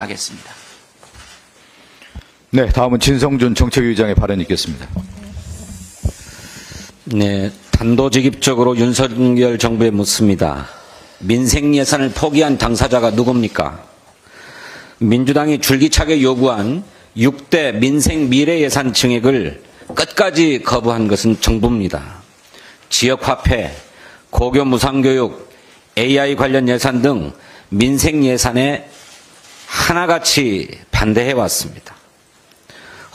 하겠습니다. 네, 다음은 진성준 정책위의장의 발언이 있겠습니다. 네, 단도직입적으로 윤석열 정부에 묻습니다. 민생 예산을 포기한 당사자가 누굽니까? 민주당이 줄기차게 요구한 6대 민생 미래 예산 증액을 끝까지 거부한 것은 정부입니다. 지역화폐, 고교 무상교육, AI 관련 예산 등 민생 예산에 하나같이 반대해 왔습니다.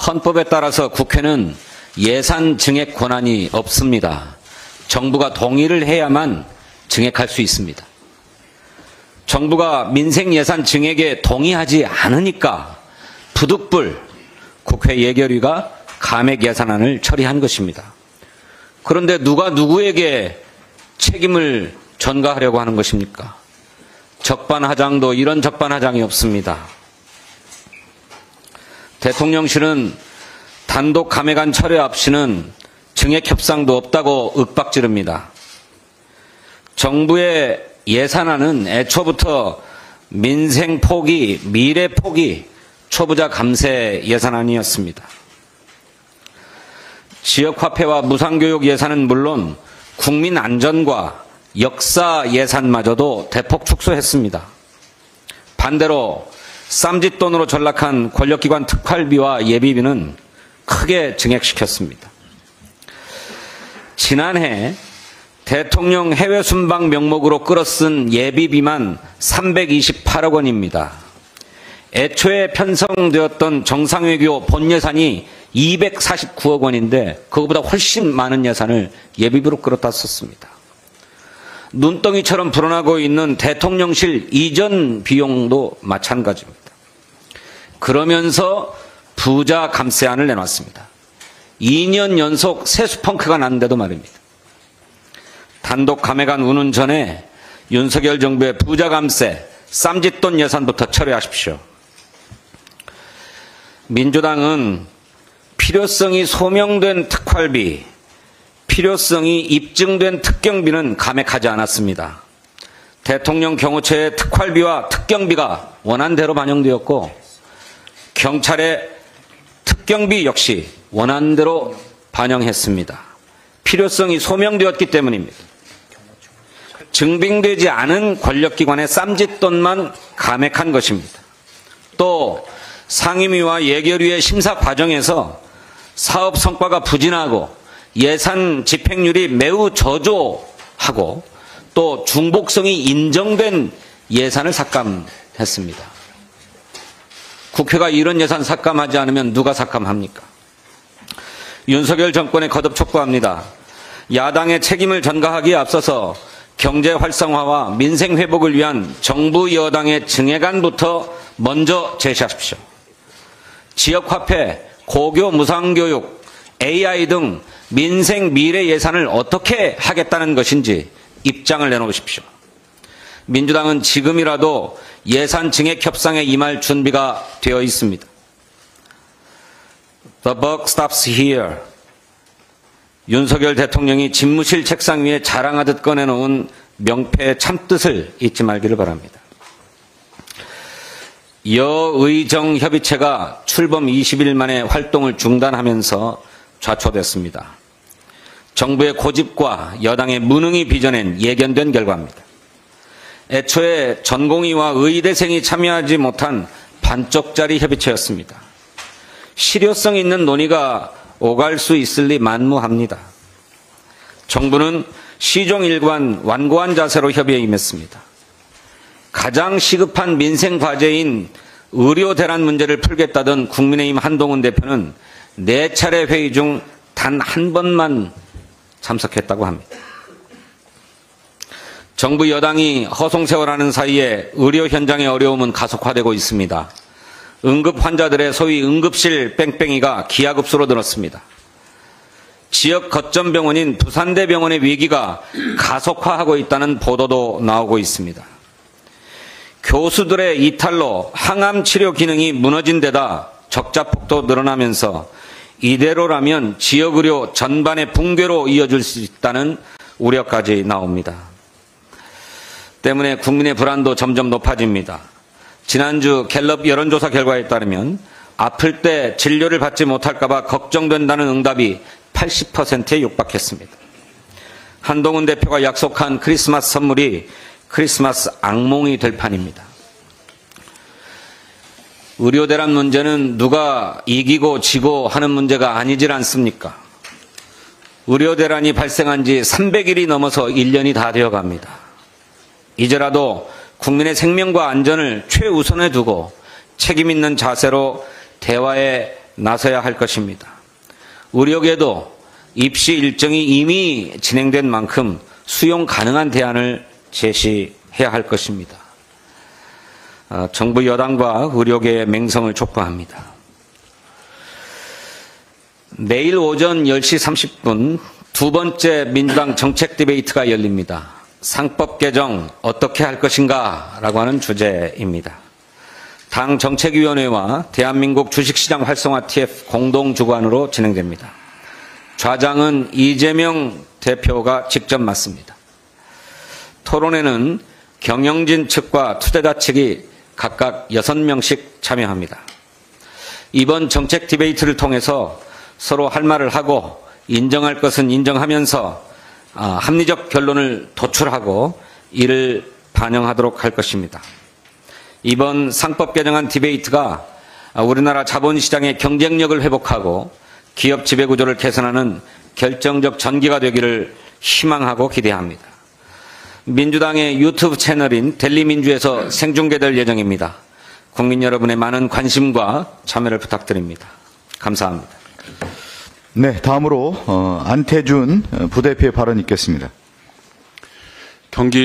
헌법에 따라서 국회는 예산 증액 권한이 없습니다. 정부가 동의를 해야만 증액할 수 있습니다. 정부가 민생 예산 증액에 동의하지 않으니까 부득불 국회 예결위가 감액 예산안을 처리한 것입니다. 그런데 누가 누구에게 책임을 전가하려고 하는 것입니까? 적반하장도 이런 적반하장이 없습니다. 대통령실은 단독 감액안 철회 없이는 증액 협상도 없다고 윽박지릅니다. 정부의 예산안은 애초부터 민생 포기, 미래 포기, 초부자 감세 예산안이었습니다. 지역화폐와 무상교육 예산은 물론 국민 안전과 역사 예산마저도 대폭 축소했습니다. 반대로 쌈짓돈으로 전락한 권력기관 특활비와 예비비는 크게 증액시켰습니다. 지난해 대통령 해외 순방 명목으로 끌어쓴 예비비만 328억 원입니다. 애초에 편성되었던 정상외교 본 예산이 249억 원인데 그것보다 훨씬 많은 예산을 예비비로 끌어다 썼습니다. 눈덩이처럼 불어나고 있는 대통령실 이전 비용도 마찬가지입니다. 그러면서 부자 감세안을 내놨습니다. 2년 연속 세수 펑크가 났는데도 말입니다. 단독 감액안 운운 전에 윤석열 정부의 부자 감세, 쌈짓돈 예산부터 처리하십시오. 민주당은 필요성이 소명된 특활비, 필요성이 입증된 특경비는 감액하지 않았습니다. 대통령 경호처의 특활비와 특경비가 원안대로 반영되었고 경찰의 특경비 역시 원안대로 반영했습니다. 필요성이 소명되었기 때문입니다. 증빙되지 않은 권력기관의 쌈짓돈만 감액한 것입니다. 또 상임위와 예결위의 심사 과정에서 사업 성과가 부진하고 예산 집행률이 매우 저조하고 또 중복성이 인정된 예산을 삭감했습니다. 국회가 이런 예산 삭감하지 않으면 누가 삭감합니까? 윤석열 정권에 거듭 촉구합니다. 야당의 책임을 전가하기에 앞서서 경제 활성화와 민생 회복을 위한 정부 여당의 증액안부터 먼저 제시하십시오. 지역화폐, 고교 무상교육, AI 등 민생 미래 예산을 어떻게 하겠다는 것인지 입장을 내놓으십시오. 민주당은 지금이라도 예산 증액 협상에 임할 준비가 되어 있습니다. The buck stops here. 윤석열 대통령이 집무실 책상 위에 자랑하듯 꺼내놓은 명패의 참뜻을 잊지 말기를 바랍니다. 여의정 협의체가 출범 20일 만에 활동을 중단하면서 좌초됐습니다. 정부의 고집과 여당의 무능이 빚어낸 예견된 결과입니다. 애초에 전공의와 의대생이 참여하지 못한 반쪽짜리 협의체였습니다. 실효성 있는 논의가 오갈 수 있을 리 만무합니다. 정부는 시종일관 완고한 자세로 협의에 임했습니다. 가장 시급한 민생 과제인 의료 대란 문제를 풀겠다던 국민의힘 한동훈 대표는 4차례 회의 중 단 한 번만 참석했다고 합니다. 정부 여당이 허송세월하는 사이에 의료 현장의 어려움은 가속화되고 있습니다. 응급 환자들의 소위 응급실 뺑뺑이가 기하급수로 늘었습니다. 지역 거점 병원인 부산대병원의 위기가 가속화하고 있다는 보도도 나오고 있습니다. 교수들의 이탈로 항암 치료 기능이 무너진 데다 적자폭도 늘어나면서 이대로라면 지역의료 전반의 붕괴로 이어질 수 있다는 우려까지 나옵니다. 때문에 국민의 불안도 점점 높아집니다. 지난주 갤럽 여론조사 결과에 따르면 아플 때 진료를 받지 못할까봐 걱정된다는 응답이 80%에 육박했습니다. 한동훈 대표가 약속한 크리스마스 선물이 크리스마스 악몽이 될 판입니다. 의료 대란 문제는 누가 이기고 지고 하는 문제가 아니질 않습니까? 의료 대란이 발생한 지 300일이 넘어서 1년이 다 되어 갑니다. 이제라도 국민의 생명과 안전을 최우선에 두고 책임 있는 자세로 대화에 나서야 할 것입니다. 의료계도 입시 일정이 이미 진행된 만큼 수용 가능한 대안을 제시해야 할 것입니다. 정부 여당과 의료계의 맹성을 촉구합니다. 내일 오전 10시 30분 두 번째 민주당 정책 디베이트가 열립니다. 상법 개정 어떻게 할 것인가 라고 하는 주제입니다. 당 정책위원회와 대한민국 주식시장 활성화 TF 공동주관으로 진행됩니다. 좌장은 이재명 대표가 직접 맡습니다. 토론회는 경영진 측과 투자자 측이 각각 6명씩 참여합니다. 이번 정책 디베이트를 통해서 서로 할 말을 하고 인정할 것은 인정하면서 합리적 결론을 도출하고 이를 반영하도록 할 것입니다. 이번 상법 개정안 디베이트가 우리나라 자본시장의 경쟁력을 회복하고 기업 지배구조를 개선하는 결정적 전기가 되기를 희망하고 기대합니다. 민주당의 유튜브 채널인 델리민주에서 생중계될 예정입니다. 국민 여러분의 많은 관심과 참여를 부탁드립니다. 감사합니다. 네, 다음으로 안태준 부대표의 발언 있겠습니다. 경기